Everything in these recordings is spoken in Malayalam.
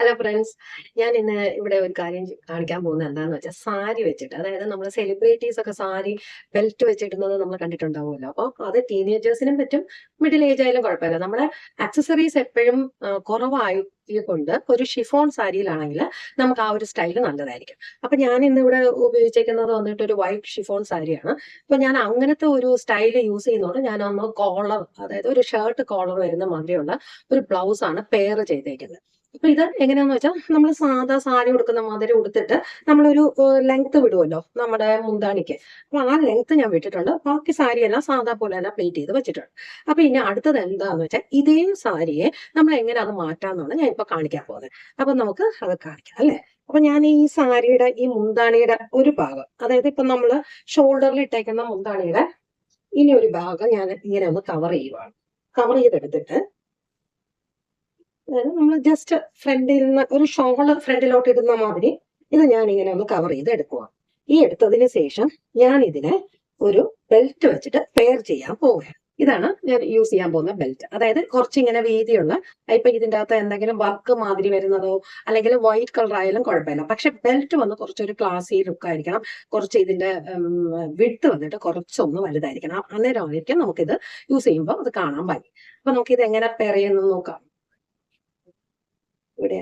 ഹലോ ഫ്രണ്ട്സ്, ഞാൻ ഇന്ന് ഇവിടെ ഒരു കാര്യം കാണിക്കാൻ പോകുന്നത് എന്താണെന്ന് വെച്ചാൽ സാരി വെച്ചിട്ട്, അതായത് നമ്മൾ സെലിബ്രിറ്റീസ് ഒക്കെ സാരി ബെൽറ്റ് വെച്ചിടുന്നത് നമ്മൾ കണ്ടിട്ടുണ്ടാവുമല്ലോ. അപ്പോൾ അത് ടീനേജേഴ്സിനും പറ്റും, മിഡിൽ ഏജ് ആയാലും കുഴപ്പമില്ല. നമ്മുടെ ആക്സസറീസ് എപ്പോഴും കുറവായതുകൊണ്ട് ഒരു ഷിഫോൺ സാരിയിലാണെങ്കിൽ നമുക്ക് ആ ഒരു സ്റ്റൈൽ നല്ലതായിരിക്കും. അപ്പൊ ഞാൻ ഇന്ന് ഇവിടെ ഉപയോഗിച്ചേക്കുന്നത് വന്നിട്ട് ഒരു വൈറ്റ് ഷിഫോൺ സാരിയാണ്. അപ്പൊ ഞാൻ അങ്ങനത്തെ ഒരു സ്റ്റൈൽ യൂസ് ചെയ്യുന്നതുകൊണ്ട് ഞാൻ ഒന്ന് കോളർ, അതായത് ഒരു ഷർട്ട് കോളർ വരുന്ന മാതിരിയുള്ള ഒരു ബ്ലൗസ് ആണ് പെയർ ചെയ്തേക്കുന്നത്. അപ്പൊ ഇത് എങ്ങനെയാന്ന് വെച്ചാൽ നമ്മൾ സാധാ സാരി ഉടുക്കുന്ന മാതിരി ഉടുത്തിട്ട് നമ്മളൊരു ലെങ്ത് വിടുമല്ലോ നമ്മുടെ മുന്താണിക്ക്. അപ്പൊ ആ ലെങ്ത് ഞാൻ വിട്ടിട്ടുണ്ട്. ബാക്കി സാരിയെല്ലാം സാധാ പോലെ തന്നെ പ്ലേറ്റ് ചെയ്ത് വെച്ചിട്ടുണ്ട്. അപ്പൊ ഇനി അടുത്തത് എന്താന്ന് വെച്ചാൽ ഇതേ സാരിയെ നമ്മൾ എങ്ങനെ അത് മാറ്റാമെന്നാണ് ഞാൻ ഇപ്പൊ കാണിക്കാൻ പോകുന്നത്. അപ്പൊ നമുക്ക് അത് കാണിക്കാം അല്ലെ. അപ്പൊ ഞാൻ ഈ സാരിയുടെ ഈ മുന്താണിയുടെ ഒരു ഭാഗം, അതായത് ഇപ്പൊ നമ്മള് ഷോൾഡറിൽ ഇട്ടേക്കുന്ന മുന്താണിയുടെ ഇനി ഒരു ഭാഗം ഞാൻ ഇങ്ങനെ ഒന്ന് കവർ ചെയ്യുവാണ്. കവർ ചെയ്തെടുത്തിട്ട് നമ്മൾ ജസ്റ്റ് ഫ്രണ്ടിൽ നിന്ന് ഒരു ഷോള് ഫ്രണ്ടിലോട്ട് ഇടുന്ന മാതിരി ഇത് ഞാൻ ഇങ്ങനെ ഒന്ന് കവർ ചെയ്ത് എടുക്കുക. ഈ എടുത്തതിന് ശേഷം ഞാൻ ഇതിനെ ഒരു ബെൽറ്റ് വെച്ചിട്ട് പെയർ ചെയ്യാൻ പോവുകയാണ്. ഇതാണ് ഞാൻ യൂസ് ചെയ്യാൻ പോകുന്ന ബെൽറ്റ്. അതായത് കുറച്ചിങ്ങനെ വീതിയുള്ള, ഇപ്പൊ ഇതിൻ്റെ അകത്ത് എന്തെങ്കിലും വർക്ക് മാതിരി വരുന്നതോ അല്ലെങ്കിൽ വൈറ്റ് കളർ ആയാലും കുഴപ്പമില്ല. പക്ഷെ ബെൽറ്റ് വന്ന് കുറച്ചൊരു ക്ലാസി ലുക്ക് ആയിരിക്കണം. കുറച്ച് ഇതിന്റെ വിഡ്ത്ത് വന്നിട്ട് കുറച്ചൊന്ന് വലുതായിരിക്കണം. അന്നേരമായിരിക്കും നമുക്കിത് യൂസ് ചെയ്യുമ്പോൾ അത് കാണാൻ ഭംഗി. അപ്പൊ നമുക്കിത് എങ്ങനെ പെയർ ചെയ്യുന്നത് നോക്കാം. ഇവിടെ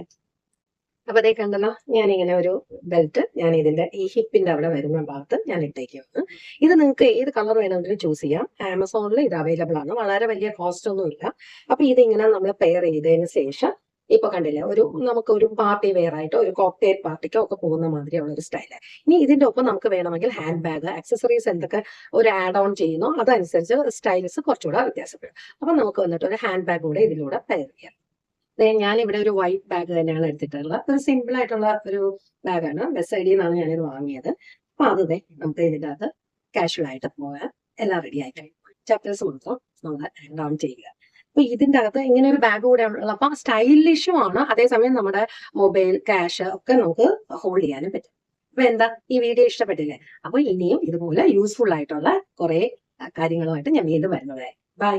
അപ്പൊ അതേ കണ്ടല്ലോ, ഞാനിങ്ങനെ ഒരു ബെൽറ്റ് ഞാൻ ഇതിന്റെ ഈ ഹിപ്പിന്റെ അവിടെ വരുന്ന ഭാഗത്ത് ഞാൻ ഇട്ടേക്കുവാണ്. ഇത് നിങ്ങൾക്ക് ഏത് കളർ വേണമെങ്കിലും ചൂസ് ചെയ്യാം. ആമസോണിൽ ഇത് അവൈലബിൾ ആണ്. വളരെ വലിയ കോസ്റ്റ് ഒന്നും ഇല്ല. അപ്പൊ ഇതിങ്ങനെ നമ്മൾ പെയർ ചെയ്തതിന് ശേഷം ഇപ്പൊ കണ്ടില്ലേ, നമുക്ക് ഒരു പാർട്ടി വെയർ ആയിട്ടോ ഒരു കോക്ടെയിൽ പാർട്ടിക്കോ ഒക്കെ പോകുന്ന മാതിരിയുള്ള ഒരു സ്റ്റൈല്. ഇനി ഇതിന്റെ ഒപ്പം നമുക്ക് വേണമെങ്കിൽ ഹാൻഡ് ബാഗ്, ആക്സസറീസ് എന്തൊക്കെ ഒരു ആഡ് ഓൺ ചെയ്യുന്നോ അതനുസരിച്ച് സ്റ്റൈൽസ് കുറച്ചുകൂടെ വ്യത്യാസപ്പെടും. അപ്പൊ നമുക്ക് വന്നിട്ട് ഒരു ഹാൻഡ് ബാഗ് കൂടെ ഇതിലൂടെ പെയർ ചെയ്യാം. ഞാൻ ഇവിടെ ഒരു വൈറ്റ് ബാഗ് തന്നെയാണ് എടുത്തിട്ടുള്ളത്. ഒരു സിമ്പിൾ ആയിട്ടുള്ള ഒരു ബാഗാണ്. ബെസ്റ്റ് ഐഡിയ എന്നാണ് ഞാനിത് വാങ്ങിയത്. അപ്പൊ അത് നമുക്ക് ഇതിൻ്റെ അകത്ത് കാഷ്വൽ ആയിട്ട് പോകാൻ എല്ലാം റെഡി ആയിട്ട് ചപ്പൽസ് മാത്രം നമ്മൾ ഡൗൺ ചെയ്യുക. അപ്പൊ ഇതിന്റെ അകത്ത് ഇങ്ങനെ ഒരു ബാഗ് കൂടെ ഉള്ള, അപ്പൊ സ്റ്റൈലിഷും ആണ്, അതേസമയം നമ്മുടെ മൊബൈൽ, ക്യാഷ് ഒക്കെ നമുക്ക് ഹോൾഡ് ചെയ്യാനും പറ്റും. അപ്പൊ എന്താ, ഈ വീഡിയോ ഇഷ്ടപ്പെട്ടില്ലേ? അപ്പൊ ഇനിയും ഇതുപോലെ യൂസ്ഫുൾ ആയിട്ടുള്ള കുറെ കാര്യങ്ങളുമായിട്ട് ഞാൻ വീണ്ടും വരുന്നതായി. ബൈ.